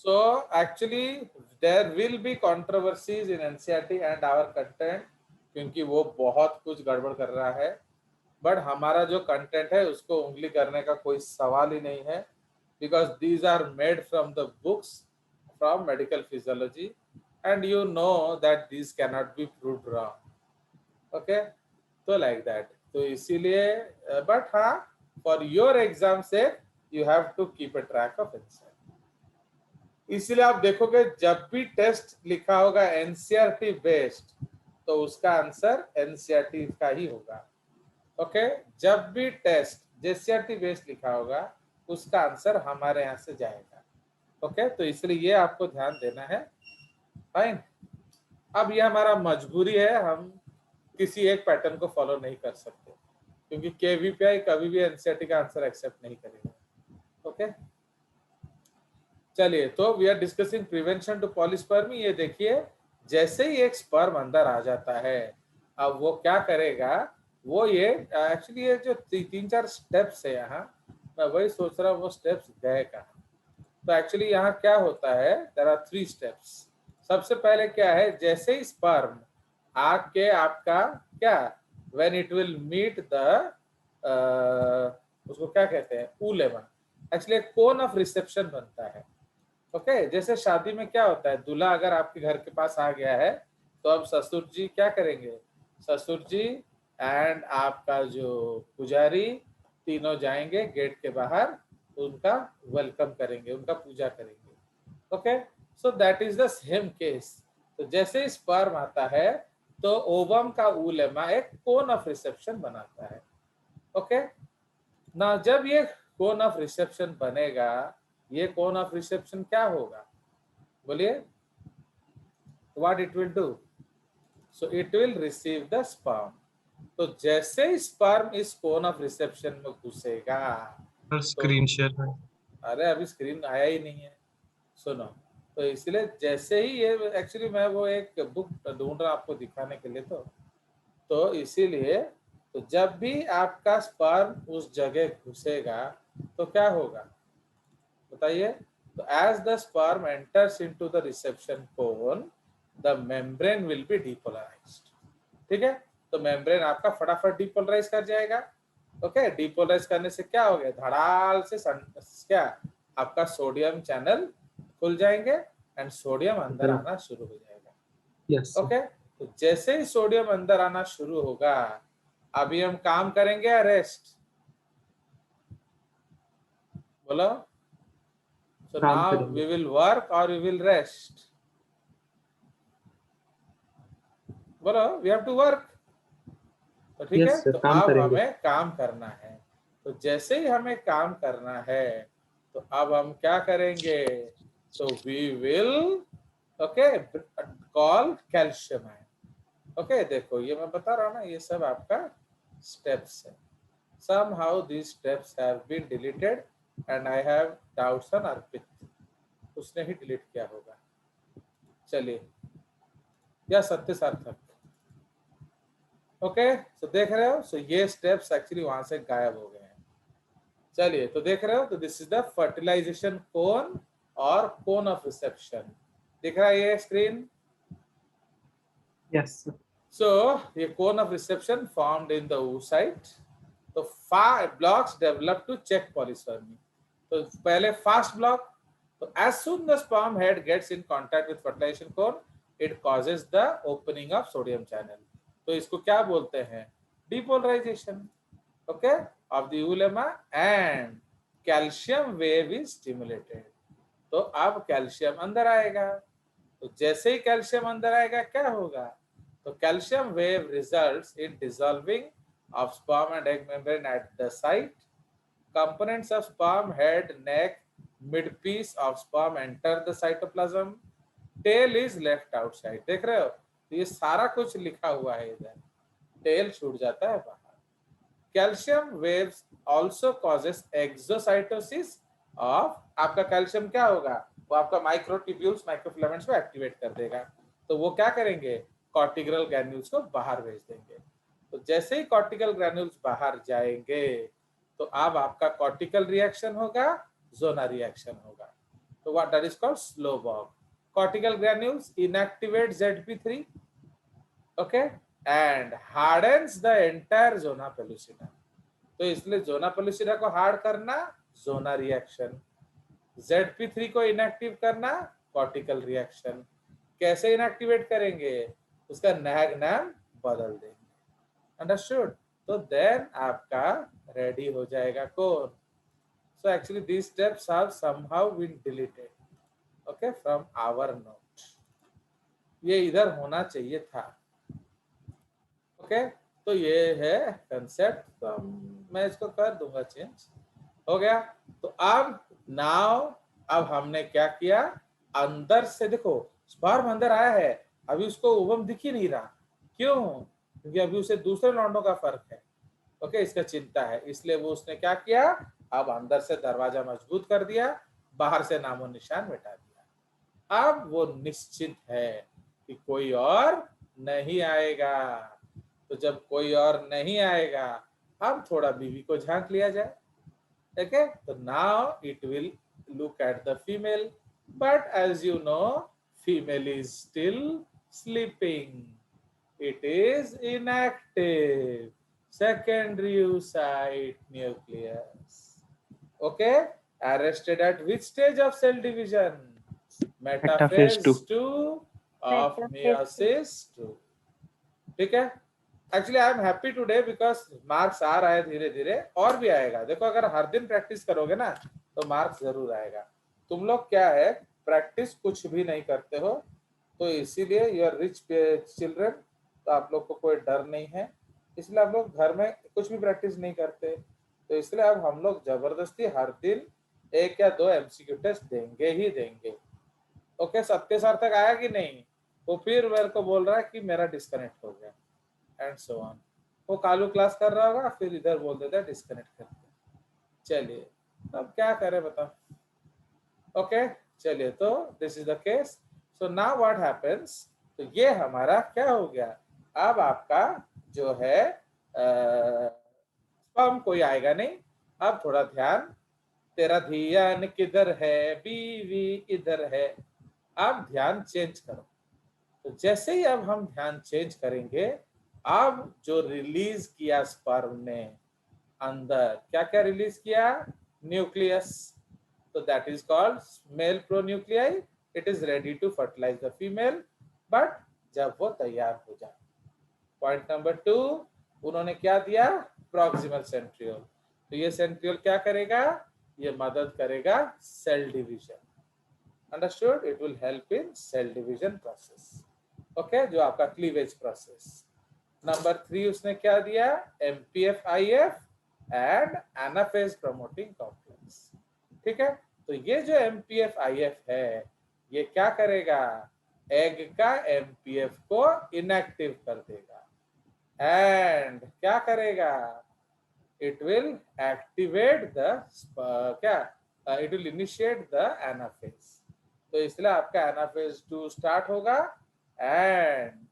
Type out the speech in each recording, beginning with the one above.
So actually there will be controversies in NCERT and our content, क्योंकि वो बहुत कुछ गड़बड़ कर रहा है, बट हमारा जो कंटेंट है उसको उंगली करने का कोई सवाल ही नहीं है, because these are made from the books from medical physiology and you know that these cannot be proved wrong. Okay, तो like that, तो इसीलिए बट हाँ, for your exam से you have to keep a track of NCERT. इसलिए आप देखोगे जब भी टेस्ट लिखा होगा एनसीईआरटी बेस्ड, तो उसका आंसर एनसीईआरटी का ही होगा. ओके, जब भी टेस्ट जेसीईआरटी बेस्ड लिखा होगा उसका आंसर हमारे यहाँ से जाएगा. ओके, तो इसलिए ये आपको ध्यान देना है. फाइन. अब ये हमारा मजबूरी है, हम किसी एक पैटर्न को फॉलो नहीं कर सकते, क्योंकि केवीपीआई कभी भी एनसीईआरटी का आंसर एक्सेप्ट नहीं करेगा. ओके, चलिए, तो we are discussing prevention to polyspermy. ये देखिए, जैसे ही एक स्पर्म अंदर आ जाता है, अब वो क्या करेगा, वो ये एक्चुअली ये जो 3-4 स्टेप्स है यहाँ, मैं वही सोच रहा हूँ वो स्टेप्स गए कहाँ. तो एक्चुअली यहाँ क्या होता है, देयर आर 3 स्टेप्स. सबसे पहले क्या है, जैसे ही स्पर्म आके आपका क्या, when it will meet the उसको क्या कहते हैं, oolemma, actually cone of reception बनता है. ओके, जैसे शादी में क्या होता है, दूल्हा अगर आपके घर के पास आ गया है, तो अब ससुर जी क्या करेंगे, ससुर जी एंड आपका जो पुजारी तीनों जाएंगे गेट के बाहर, उनका वेलकम करेंगे, उनका पूजा करेंगे. Okay, so that is the same case. तो जैसे ही स्पर्म आता है, तो ओवम का ऊलेमा एक कोन ऑफ रिसेप्शन बनाता है. ओके, ना जब ये कोन ऑफ रिसेप्शन बनेगा, ये कोन ऑफ रिसेप्शन क्या होगा, बोलिए, what it will do, so it will receive the sperm. तो जैसे ही स्पर्म इस कोन ऑफ रिसेप्शन में घुसेगा, सर तो स्क्रीन शेयर है. अरे अभी स्क्रीन आया ही नहीं है, सुनो. तो इसलिए जैसे ही ये, एक्चुअली मैं वो एक बुक ढूंढ रहा आपको दिखाने के लिए, तो इसीलिए, तो जब भी आपका स्पर्म उस जगह घुसेगा तो क्या होगा, बताइए. तो as the sperm enters into the reception cone, the membrane will be depolarised. ठीक है, तो मेम्ब्रेन आपका फटाफट डिपोलराइज कर जाएगा. ओके, डिपोलराइज करने से क्या हो गया, धड़ाल से क्या, आपका सोडियम चैनल खुल जाएंगे एंड सोडियम अंदर आना शुरू हो जाएगा. यस. ओके, तो जैसे ही सोडियम अंदर आना शुरू होगा, अभी हम काम करेंगे या रेस्ट, बोलो. So काम now करेंगे. we will work or we will rest, बोलो. We have to work. तो ठीक है, यस सर, तो काम अब करेंगे. हमें काम करना है. तो जैसे ही हमें काम करना है, तो अब हम क्या करेंगे, तो we will, okay, call calcium ion. Okay, देखो ये मैं बता रहा हूँ ना, ये सब आपका स्टेप्स है. somehow these steps have been deleted and I have doubts on अर्पित, उसने ही डिलीट किया होगा. चलिए, या सत्य सार्थक. ओके, तो देख रहे हो, सो ये स्टेप्स एक्चुअली वहां से गायब हो गए हैं. चलिए, तो देख रहे हो, तो दिस इज द फर्टिलाइजेशन कोन और कोन ऑफ रिसेप्शन. दिख रहा है ये स्क्रीन. यस. सो ये cone of reception formed in the oocyte. तो 5 blocks develop to check polyspermy. तो पहले फास्ट ब्लॉक, तो as soon the sperm head gets in contact with fertilization cone, it causes the opening of sodium channel. तो इसको क्या बोलते हैं, depolarization. Okay, of the ulema and calcium wave is stimulated. तो अब कैल्शियम अंदर आएगा. तो जैसे ही कैल्शियम अंदर आएगा क्या होगा, तो calcium wave results in dissolving of sperm and egg membrane at the site. Components of sperm head, neck, mid-piece of sperm enter the cytoplasm. Tail is left outside. देख रहे हो, तो ये सारा कुछ लिखा हुआ है इधर, टेल छूट जाता है बाहर. Calcium waves also causes exocytosis of, आपका कैल्शियम क्या होगा, वो आपका माइक्रोट्यूब्यूल्स माइक्रोफिलामेंट्स को एक्टिवेट कर देगा. तो वो क्या करेंगे, कॉर्टिकल ग्रैन्यूल्स को बाहर भेज देंगे. तो जैसे ही कॉर्टिकल ग्रैन्यूल्स बाहर जाएंगे, तो अब आपका कॉर्टिकल रिएक्शन होगा, जोना रिएक्शन होगा. So what that is called slow walk. Cortical granules inactivate ZP3, okay, and hardens the entire zona pellucida. तो इसलिए जोना पेलुसिडा को हार्ड करना जोना रिएक्शन, ZP3 को इनएक्टिव करना कॉर्टिकल रिएक्शन। कैसे इनएक्टिवेट करेंगे, उसका नाम बदल देंगे। अंडरस्टूड? तो देन आपका रेडी हो जाएगा कौन। So actually these steps have somehow been deleted, okay, from our note. ये इधर होना चाहिए था, ओके। तो ये है कंसेप्ट, तो मैं इसको कर दूंगा चेंज, हो गया। तो अब नाउ अब हमने क्या किया, अंदर से देखो स्पर्म अंदर आया है, अभी उसको ओवम दिख ही नहीं रहा, क्यों? क्योंकि अभी उसे दूसरे लौंडों का फर्क है, ओके, इसका चिंता है, इसलिए वो उसने क्या किया, अब अंदर से दरवाजा मजबूत कर दिया, बाहर से नामो निशान मिटा दिया। अब वो निश्चित है कि कोई और नहीं आएगा। तो जब कोई और नहीं आएगा, अब थोड़ा बीवी को झांक लिया जाए, okay, so now it will look at the female, but as you know, female is still sleeping, it is inactive, secondary oocyte nucleus, okay, arrested at which stage of cell division? Metaphase Metaphase 2 of meiosis 2, ठीक है। Actually I am happy today because marks आ रहा है धीरे धीरे, और भी आएगा। देखो अगर हर दिन प्रैक्टिस करोगे ना तो मार्क्स जरूर आएगा। तुम लोग क्या है, प्रैक्टिस कुछ भी नहीं करते हो, तो इसीलिए यू आर रिच चिल्ड्रन, तो आप लोग को कोई डर नहीं है, इसलिए आप लोग घर में कुछ भी प्रैक्टिस नहीं करते, तो इसलिए अब हम लोग जबरदस्ती हर दिन 1 या 2 MCQ टेस्ट देंगे ही देंगे। ओके, सत्य सार्थक आया कि नहीं? वो फिर मेरे को बोल रहा है कि मेरा डिस्कनेक्ट हो गया एंड सो ऑन। वो कालू क्लास कर रहा होगा, फिर इधर बोल देता है डिस्कनेक्ट करते। चलिए अब क्या करें बताओ। ओके चलिए, तो this is the case. So now what happens, तो ये हमारा क्या हो गया, अब आपका जो है स्पर्म कोई आएगा नहीं। अब थोड़ा ध्यान, तेरा ध्यान किधर है, बीवी इधर है। अब ध्यान चेंज करो। तो जैसे ही अब हम ध्यान चेंज करेंगे, अब जो रिलीज किया स्पर्म ने अंदर, क्या क्या रिलीज किया, न्यूक्लियस, तो that is called male pronuclei, it is ready to fertilize the female, but जब वो तैयार हो जाए। पॉइंट नंबर 2, उन्होंने क्या दिया, प्रॉक्सिमल सेंट्रियोल। तो ये सेंट्रियोल क्या करेगा, ये मदद करेगा cell division. Understood? It will help in cell division process, okay, जो आपका क्लीवेज प्रोसेस। नंबर 3 उसने क्या दिया, MPF-IF and anaphase promoting complex, ठीक है। तो ये जो MPF-IF है, ये क्या करेगा, एग का MPF को इनएक्टिव कर देगा, एंड क्या करेगा, इट विल एक्टिवेट द क्या, it will initiate the anaphase. तो इसलिए आपका एनाफेज 2 स्टार्ट होगा, एंड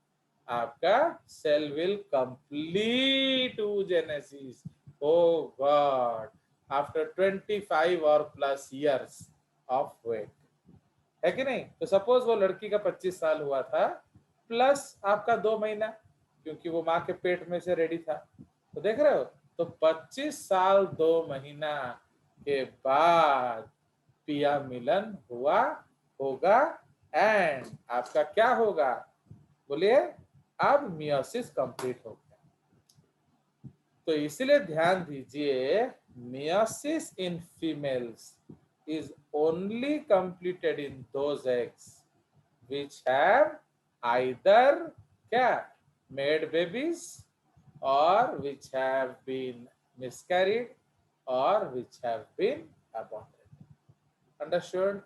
आपका cell will complete oogenesis, oh god, after 25 और प्लस इयर्स ऑफ वेट, है कि नहीं। तो सपोज वो लड़की का 25 साल हुआ था, प्लस आपका 2 महीना, क्योंकि वो माँ के पेट में से रेडी था, तो देख रहे हो, तो 25 साल 2 महीना के बाद पिया मिलन हुआ होगा, एंड आपका क्या होगा, बोलिए, अब मियोसिस कंप्लीट हो गया। तो इसलिए ध्यान दीजिए, meiosis in females is only completed in those eggs which have either क्या, मेड बेबीज, और विच हैव बीन मिसकैरिड, और which have been aborted. Understood?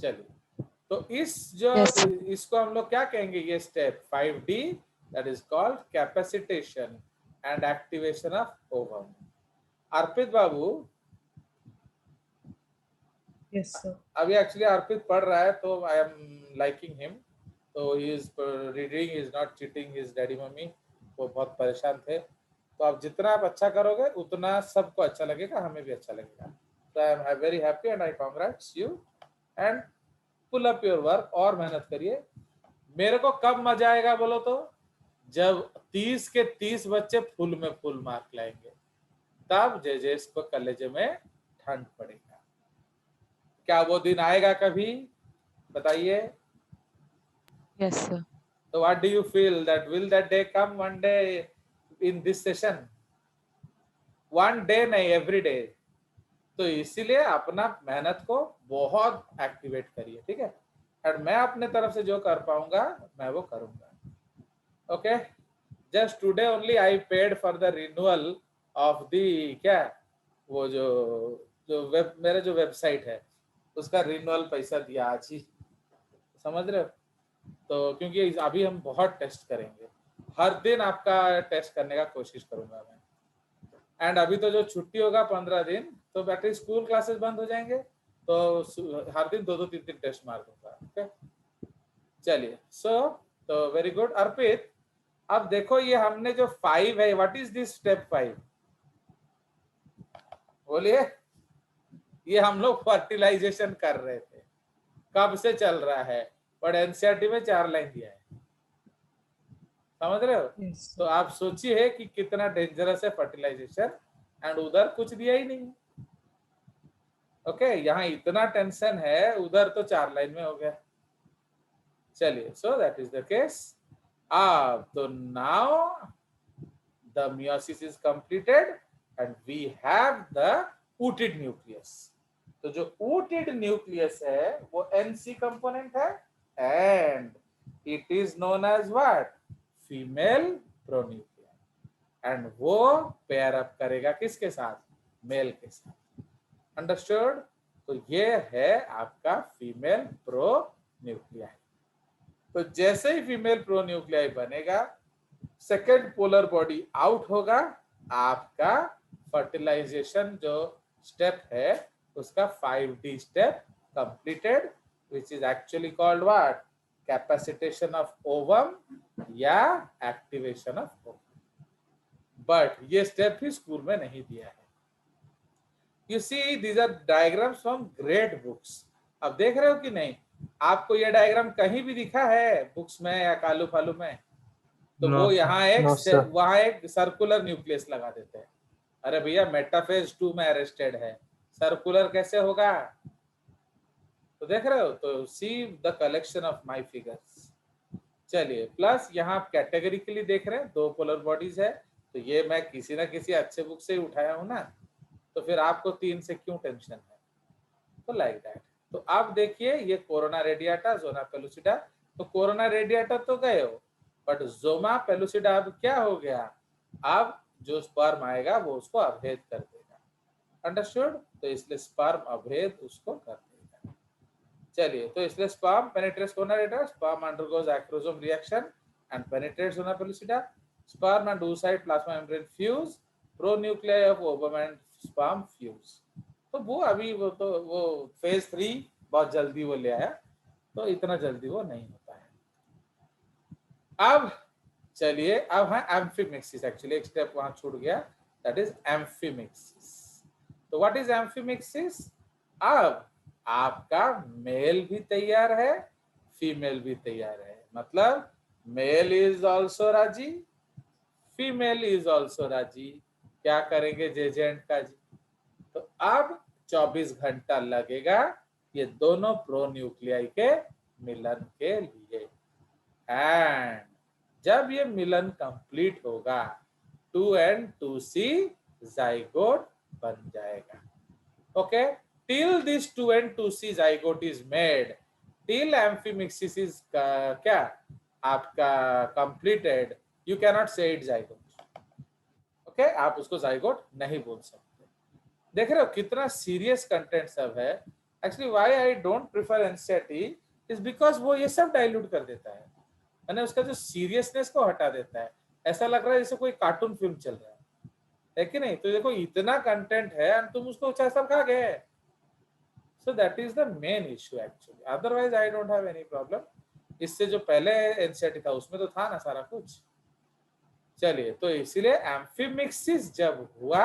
चलिए, तो इस जो इसको हम लोग क्या कहेंगे, ये step 5D, that is called capacitation and activation of ovum. Arpit Babu, Yes, sir. अभी एक्चुअली अर्पित पढ़ रहा है, तो आई एम लाइकिंग हिम, तो he is reading, he is not cheating his daddy mummy, वो बहुत परेशान थे। तो आप जितना आप अच्छा करोगे उतना सबको अच्छा लगेगा, हमें भी अच्छा लगेगा। So I am very happy and I congrats you. And pull up your work और मेहनत करिए। मेरे को कब मजा आएगा बोलो तो, जब 30 के 30 बच्चे फुल में फुल मार्क लाएंगे, तब जजेस को कलेजे में ठंड पड़ेगा। क्या वो दिन आएगा कभी, बताइए? Yes, sir. So what do you feel that will that day come one day in this session? One day नहीं, every day। तो इसीलिए अपना मेहनत को बहुत एक्टिवेट करिए, ठीक है? और मैं अपने तरफ से जो कर पाऊंगा मैं वो करूंगा। Okay, just today only I paid for the renewal of the, क्या वो जो जो वेब, मेरा जो वेबसाइट है उसका रिन्यूअल पैसा दिया आज ही, समझ रहे हो? तो क्योंकि अभी हम बहुत टेस्ट करेंगे, हर दिन आपका टेस्ट करने का कोशिश करूंगा मैं। एंड अभी तो जो छुट्टी होगा 15 दिन, तो बैटरी स्कूल क्लासेस बंद हो जाएंगे, तो हर दिन 2-3 टेस्ट मार दूंगा। ओके, चलिए। सो तो वेरी गुड अर्पित। अब देखो ये हमने जो 5 है, व्हाट इज दिस स्टेप 5? बोलिए। ये हम लोग फर्टिलाइजेशन कर रहे थे, कब से चल रहा है, बट एनसीईआरटी में 4 लाइन दिया है, समझ रहे हो? Yes. तो आप सोचिए कि कितना डेंजरस है फर्टिलाइजेशन, एंड उधर कुछ दिया ही नहीं। ओके, यहाँ इतना टेंशन है, उधर तो 4 लाइन में हो गया। चलिए, सो दैट इज द केस। अब तो now the meiosis is completed and we have the ooted nucleus। तो जो ooted nucleus है वो NC component है, and it is known as what? Female pronuclei. And वो पेयर अप करेगा किसके साथ? मेल के साथ। अंडरस्टूड? तो ये है आपका फीमेल प्रोन्यूक्लिया। तो जैसे ही फीमेल प्रोन्यूक्लिया बनेगा, सेकेंड पोलर बॉडी आउट होगा, आपका फर्टिलाइजेशन जो स्टेप है उसका 5D step completed, which is actually called what? Capacitation of ovum या एक्टिवेशन ऑफ ओवम। बट ये स्टेप भी स्कूल में नहीं दिया है। You see these are diagrams from great books. अब देख रहे हो कि नहीं? आपको ये डायग्राम कहीं भी दिखा है बुक्स में या कालू फालू में? तो No, वो sir. यहाँ एक No, sir. वहां एक सर्कुलर न्यूक्लियस लगा देते हैं। अरे भैया मेटाफेज 2 में अरेस्टेड है, सर्कुलर कैसे होगा? तो देख रहे हो? तो see the collection of my figures. चलिए, प्लस यहाँ आप कैटेगरिकली देख रहे हैं 2 पोलर बॉडीज है, तो ये मैं किसी ना किसी अच्छे बुक से ही उठाया हूं ना, तो फिर आपको 3 से क्यों टेंशन है? तो लाइक दैट। तो आप देखिए ये कोरोना रेडिएटा, जोना पेलुसिडा। तो कोरोना रेडिएटा तो गए हो, बट जोमा पेलुसिडा अब क्या हो गया? अब जो स्पर्म आएगा वो उसको अभेद कर देगा। अंडरस्टूड? तो इसलिए स्पर्म अभेद उसको कर देगा। चलिए, तो इसलिए sperm penetrates corona radiata, sperm undergoes acrosome reaction and penetrates zona pellucida, sperm and oocyte plasma membrane fuse, pronuclei of ovum and sperm fuse. तो वो अभी वो फेज 3 बहुत जल्दी वो ले आया, तो इतना जल्दी वो नहीं होता है। अब चलिए, अब है एम्फीमिक्सिस। एक्चुअली एक स्टेप वहां छूट गया, दैट इज एम्फीमिक्सिस। तो व्हाट इज एम्फीमिक्सिस? अब आपका मेल भी तैयार है, फीमेल भी तैयार है। मतलब मेल इज ऑल्सो राजी, फीमेल इज ऑल्सो राजी। क्या करेंगे जेजेंट का जी? तो अब 24 घंटा लगेगा ये दोनों प्रोन्यूक्लियाई के मिलन के लिए। एंड जब ये मिलन कंप्लीट होगा 2N2C जाइगोट बन जाएगा। Okay, till this 2N2C zygote is made, till amphimixis is क्या आपका कंप्लीटेड, यू कैन नॉट से इट जाइगोट। ओके, आप उसको जाइगोट नहीं बोल सकते। देख रहे हो कितना सीरियस कंटेंट सब है। Actually why I don't prefer NCERT is because वो ये सब डाइल्यूट कर देता है, मैंने उसका जो सीरियसनेस को हटा देता है। ऐसा लग रहा है जैसे कोई कार्टून फिल्म चल रहा है कि नहीं? तो देखो इतना कंटेंट है और तुम उसको सब खा गए। सो that is the main issue actually, otherwise I don't have any problem. इससे जो पहले एनसीईआरटी था उसमें तो था ना सारा कुछ। चलिए, तो इसीलिए एम्फीमिक्सिस जब हुआ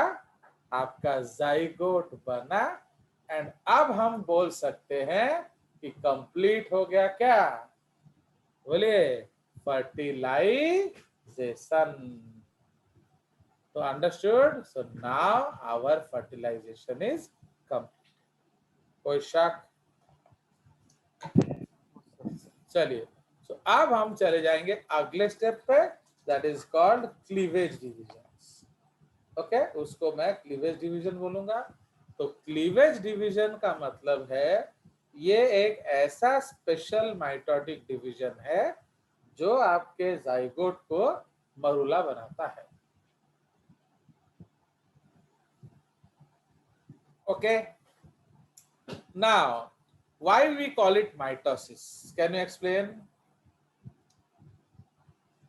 आपका जाइगोट बना, एंड अब हम बोल सकते हैं कि कंप्लीट हो गया क्या, बोलिए फर्टिलाइजेशन। तो understood, so now our fertilization is complete. कोई शक? चलिए, तो अब हम चले जाएंगे अगले स्टेप पे, that is called cleavage division. Okay, उसको मैं क्लीवेज डिवीजन बोलूंगा। तो क्लीवेज डिवीजन का मतलब है ये एक ऐसा स्पेशल माइटोटिक डिवीजन है जो आपके जाइगोट को मरूला बनाता है। Okay, now why we call it mitosis, can you explain?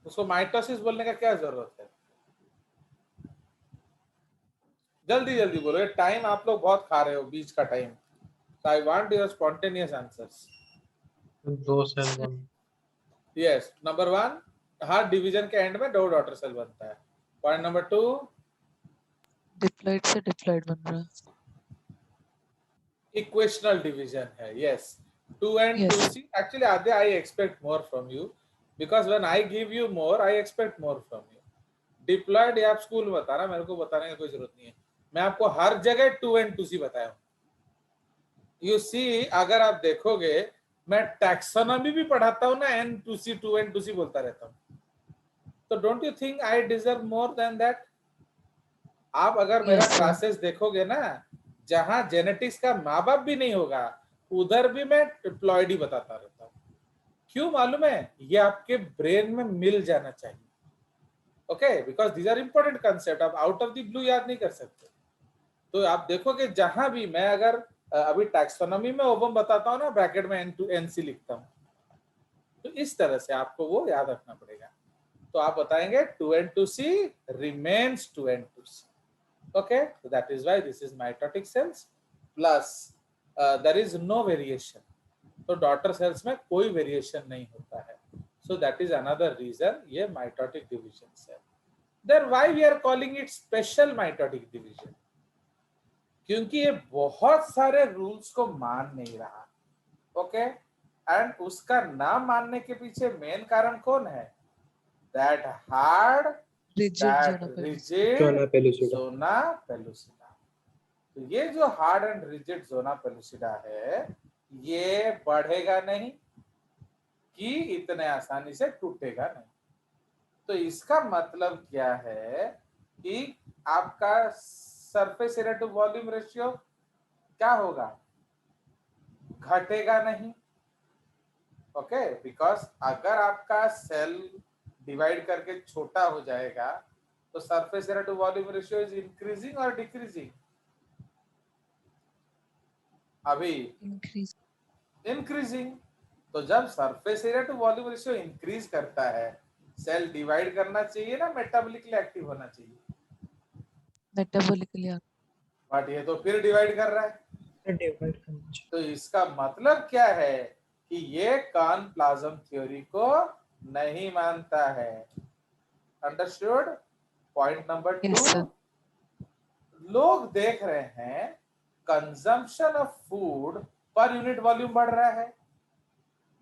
उसको माइटोसिस बोलने का क्या जरूरत है? जल्दी जल्दी बोलो, ये टाइम आप लोग बहुत खा रहे हो, बीच का time. So I want your spontaneous answers. 2 cell 1 Yes, number 1, हर डिवीजन के एंड में 2 डॉटर सेल बनता है। पॉइंट नंबर 2, डिप्लॉइड से डिप्लॉइड बन रहा है। इक्वेशनल डिवीजन है। Yes, 2 and Yes. 2c. Actually, Adya, I expect more from you because when I give you more, I expect more from you. Diploid आप school में बताना, मेरे को बताने की कोई जरूरत नहीं है। मैं आपको हर जगह 2 and 2c बताया हूँ। यू सी, अगर आप देखोगे मैं टैक्सोनॉमी भी पढ़ाता हूँ ना, N2C 2 and 2c बोलता रहता हूँ। तो don't you think I deserve more than that? आप अगर मेरा Yes, sir. क्लासेस देखोगे ना, जहां जेनेटिक्स का माँ बाप भी नहीं होगा, उधर भी मैं डिप्लॉयड ही बताता रहता हूँ। क्यों मालूम है? ये आपके ब्रेन में मिल जाना चाहिए। Okay, because these are important concept, आप आउट ऑफ द ब्लू याद नहीं कर सकते। तो आप देखोगे जहां भी मैं अगर अभी टैक्सोनॉमी में ओवम बताता हूँ ना, ब्रैकेट में N2NC लिखता हूँ, तो इस तरह से आपको वो याद रखना पड़ेगा। तो आप बताएंगे 2 and 2c remains 2 and 2c. Okay, so that is why this is mitotic cells plus there is no variation. तो डॉटर सेल्स में कोई वेरिएशन नहीं होता है। So that is another reason ये mitotic division है। Then why we are calling it special mitotic division? क्योंकि ये बहुत सारे रूल्स को मान नहीं रहा। ओके, एंड उसका नाम मानने के पीछे मेन कारण कौन है? That hard, Rigid that zona pellucida. Rigid zona pellucida. Zona pellucida. तो ये जो hard and rigid zona pellucida है, ये बढ़ेगा नहीं कि इतने आसानी से टूटेगा नहीं। तो इसका मतलब क्या है कि आपका surface area to volume ratio क्या होगा? घटेगा नहीं। ओके, बिकॉज अगर आपका सेल डिवाइड करके छोटा हो जाएगा तो surface area to volume ratio is increasing और डिक्रीजिंग? अभी Increase. इंक्रीजिंग। तो जब surface area to volume ratio increase करता है, सेल डिवाइड करना चाहिए ना मेटाबॉलिकली एक्टिव होना चाहिए? Metabolically. बट ये तो फिर डिवाइड कर रहा है। डिवाइड करना चाहिए। तो इसका मतलब क्या है कि ये कान प्लाज्म थ्योरी को नहीं मानता है। Understood? Point number 2, Yes, sir. लोग देख रहे हैं consumption of food per unit volume बढ़ रहा है।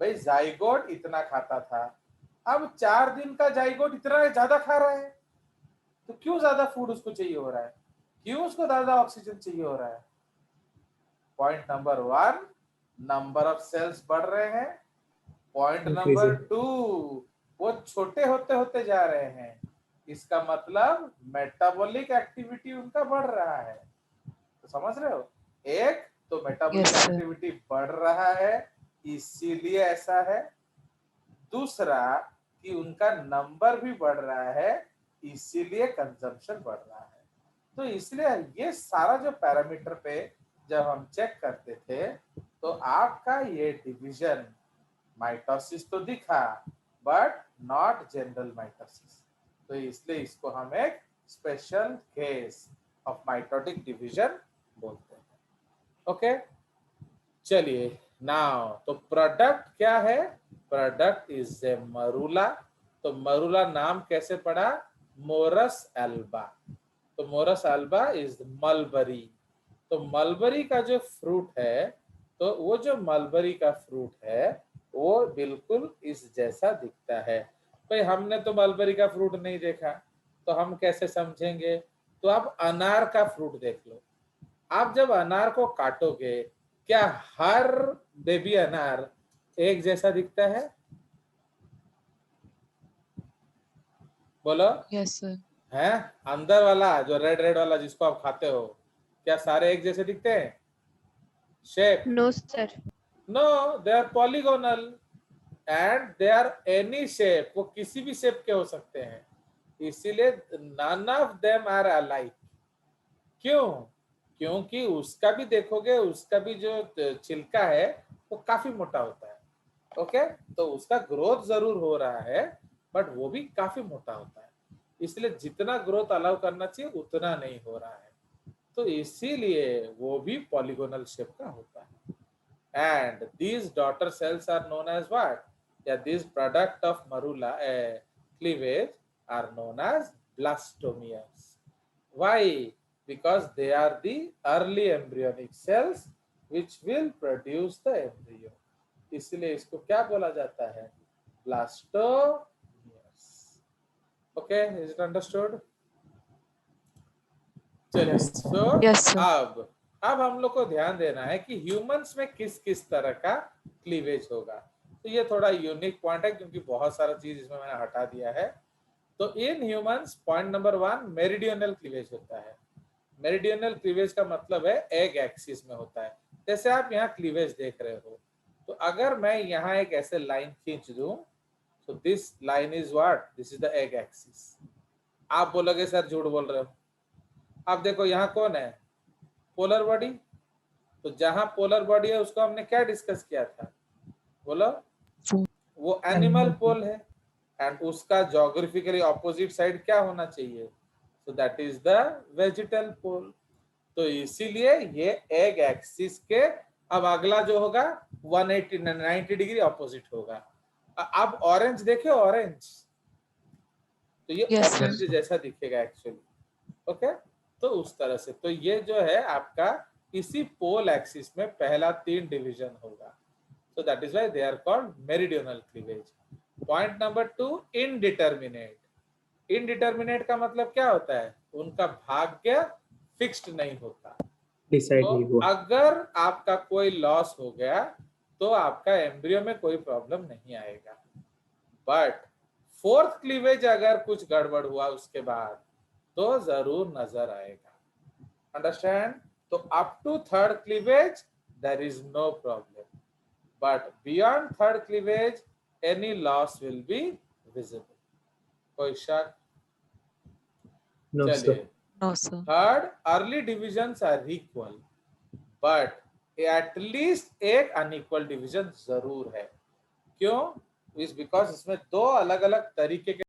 भाई जाइगोट इतना खाता था, अब 4 दिन का जाइगोट इतना ज्यादा खा रहा है, तो क्यों ज्यादा फूड उसको चाहिए हो रहा है? क्यों उसको ज्यादा ऑक्सीजन चाहिए हो रहा है? Point number 1, number of cells बढ़ रहे हैं। पॉइंट नंबर 2, वो छोटे होते होते जा रहे हैं। इसका मतलब मेटाबॉलिक एक्टिविटी उनका बढ़ रहा है। तो समझ रहे हो? एक तो मेटाबॉलिक Yes, sir. एक्टिविटी बढ़ रहा है, इसीलिए ऐसा है। दूसरा कि उनका नंबर भी बढ़ रहा है, इसीलिए कंजम्पशन बढ़ रहा है। तो इसलिए ये सारा जो पैरामीटर पे जब हम चेक करते थे, तो आपका ये डिवीजन माइटोसिस तो दिखा, बट नॉट जनरल माइटोसिस। तो इसलिए इसको हम एक special case of mitotic division बोलते हैं। ओके, चलिए नाउ, तो प्रोडक्ट क्या है? Product is a मरूला। तो मरूला नाम कैसे पड़ा? Morris Elba. तो मोरस एल्बा इज मलबरी। तो मलबरी का जो फ्रूट है, तो वो जो मलबरी का फ्रूट है वो बिल्कुल इस जैसा दिखता है। भाई हमने तो मलबरी का फ्रूट नहीं देखा, तो हम कैसे समझेंगे? तो आप अनार का फ्रूट देख लो। आप जब अनार को काटोगे, क्या हर बेबी अनार एक जैसा दिखता है? बोलो। Yes, sir. है अंदर वाला जो रेड रेड वाला जिसको आप खाते हो, क्या सारे एक जैसे दिखते हैं? Shape? No, sir. No, they are polygonal and they are any shape, वो किसी भी शेप के हो सकते हैं, इसीलिए none of them are alike. क्यों? क्योंकि उसका भी देखोगे, उसका भी जो छिलका है वो काफी मोटा होता है। ओके, तो उसका ग्रोथ जरूर हो रहा है बट वो भी काफी मोटा होता है, इसलिए जितना ग्रोथ अलाउ करना चाहिए उतना नहीं हो रहा है, तो इसीलिए वो भी पॉलीगोनल शेप का होता है। And these daughter cells are known as what? Yeah, these product of marula cleavage are known as blastomeres. Why? Because they are the early embryonic cells which will produce the embryo. इसलिए इसको क्या बोला जाता है? Blastomeres. Okay, is it understood? चलिए, so Yes, sir. अब हम लोग को ध्यान देना है कि ह्यूमंस में किस किस तरह का क्लीवेज होगा। तो ये थोड़ा यूनिक पॉइंट है क्योंकि बहुत सारा चीज इसमें मैंने हटा दिया है। तो in humans point number 1 meridional cleavage होता है। मेरिडियनल क्लीवेज का मतलब है एग एक्सिस में होता है। जैसे आप यहाँ क्लीवेज देख रहे हो, तो अगर मैं यहाँ एक ऐसे लाइन खींच दूं, तो this line is what? This is the egg axis. आप बोलोगे सर झूठ बोल रहे हो। अब देखो यहाँ कौन है? Polar body. तो जहां पोलर बॉडी है उसको हमने क्या डिस्कस किया था? बोलो। वो एनिमल पोल है एंड उसका ज्योग्राफिकली ऑपोजिट साइड क्या होना चाहिए? So that is the vegetal pole. तो इसीलिए ये एग एक्सिस के अब अगला जो होगा 180 90 डिग्री ऑपोजिट होगा। अब ऑरेंज देखे, ऑरेंज, तो ये Yes, sir. ऑरेंज जैसा दिखेगा एक्चुअली। ओके, तो उस तरह से तो ये जो है आपका इसी पोल एक्सिस में पहला 3 डिवीजन होगा। So that is why they are called meridional cleavage. Point number 2, indeterminate. Indeterminate का मतलब क्या होता है? उनका भाग्य फिक्स्ड नहीं होता। डिसाइड तो नहीं हुआ। अगर आपका कोई लॉस हो गया तो आपका एम्ब्रियो में कोई प्रॉब्लम नहीं आएगा, बट 4th क्लीवेज अगर कुछ गड़बड़ हुआ उसके बाद तो जरूर नजर आएगा। अंडरस्टैंड? तो up to 3rd cleavage there is no problem, but beyond 3rd cleavage any loss will be visible. कोई शक? नो चलिए, sir. No, sir. 3rd early divisions are equal, but at least एक अनइक्वल डिवीजन जरूर है। क्यों? Is because इसमें 2 अलग अलग तरीके के